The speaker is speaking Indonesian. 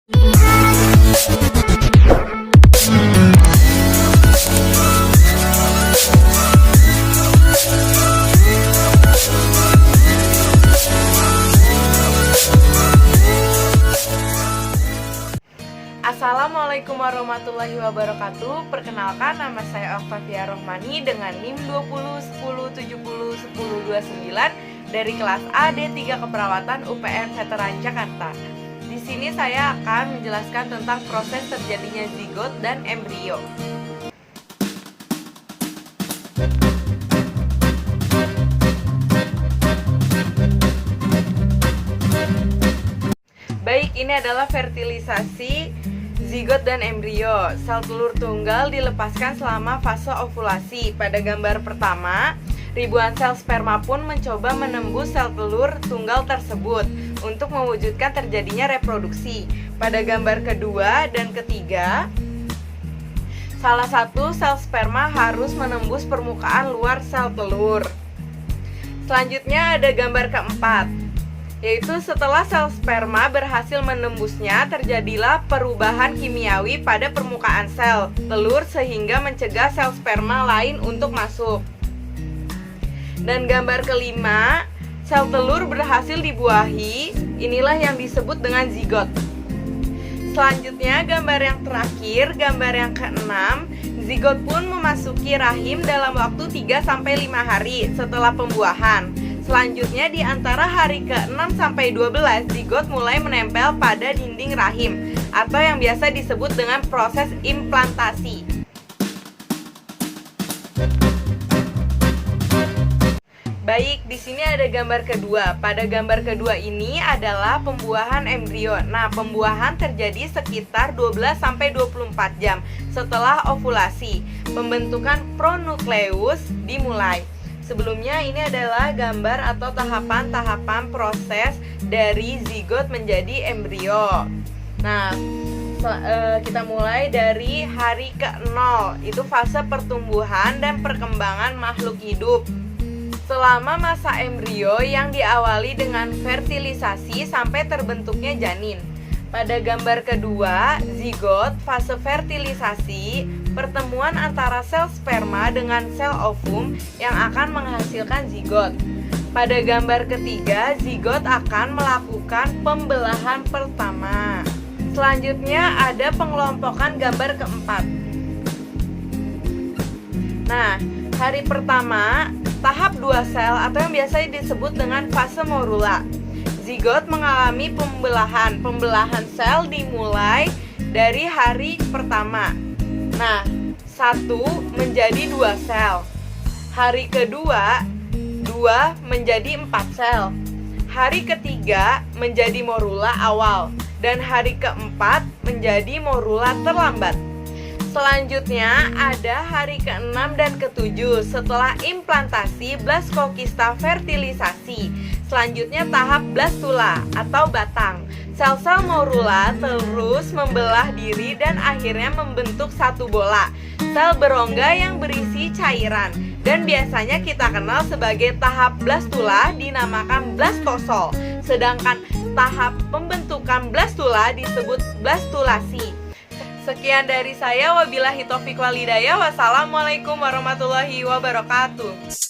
Assalamualaikum warahmatullahi wabarakatuh. Perkenalkan, nama saya Oktavia Rohmani dengan NIM 2010701029 dari kelas A D3 Keperawatan UPN Veteran Jakarta. Di sini saya akan menjelaskan tentang proses terjadinya zigot dan embrio. Baik, ini adalah fertilisasi zigot dan embrio. Sel telur tunggal dilepaskan selama fase ovulasi. Pada gambar pertama, ribuan sel sperma pun mencoba menembus sel telur tunggal tersebut untuk mewujudkan terjadinya reproduksi. Pada gambar kedua dan ketiga, salah satu sel sperma harus menembus permukaan luar sel telur. Selanjutnya ada gambar keempat, yaitu setelah sel sperma berhasil menembusnya, terjadilah perubahan kimiawi pada permukaan sel telur sehingga mencegah sel sperma lain untuk masuk. Dan gambar kelima, sel telur berhasil dibuahi, inilah yang disebut dengan zigot. Selanjutnya gambar yang terakhir, gambar yang keenam, zigot pun memasuki rahim dalam waktu 3-5 hari setelah pembuahan. Selanjutnya di antara hari ke-6 sampai 12, zigot mulai menempel pada dinding rahim atau yang biasa disebut dengan proses implantasi. Baik, di sini ada gambar kedua. Pada gambar kedua ini adalah pembuahan embrio. Nah, pembuahan terjadi sekitar 12 sampai 24 jam setelah ovulasi. Pembentukan pronukleus dimulai. Sebelumnya ini adalah gambar atau tahapan-tahapan proses dari zigot menjadi embrio. Nah, kita mulai dari hari ke-0, itu fase pertumbuhan dan perkembangan makhluk hidup. Selama masa embrio yang diawali dengan fertilisasi sampai terbentuknya janin. Pada gambar kedua, zigot, fase fertilisasi, pertemuan antara sel sperma dengan sel ovum yang akan menghasilkan zigot. Pada gambar ketiga, zigot akan melakukan pembelahan pertama. Selanjutnya ada pengelompokan gambar keempat. Nah, hari pertama, tahap 2 sel atau yang biasa disebut dengan fase morula. Zigot mengalami pembelahan. Pembelahan sel dimulai dari hari pertama. Nah, 1 menjadi 2 sel. Hari kedua, 2 menjadi 4 sel. Hari ketiga menjadi morula awal. Dan hari keempat menjadi morula terlambat. Selanjutnya ada hari ke-6 dan ke-7 setelah implantasi blaskokista fertilisasi. Selanjutnya tahap blastula atau batang. Sel-sel morula terus membelah diri dan akhirnya membentuk satu bola, sel berongga yang berisi cairan. Dan biasanya kita kenal sebagai tahap blastula dinamakan blastosol. Sedangkan tahap pembentukan blastula disebut blastulasi. Sekian dari saya, wabillahi taufiq wal hidayah. Wassalamualaikum warahmatullahi wabarakatuh.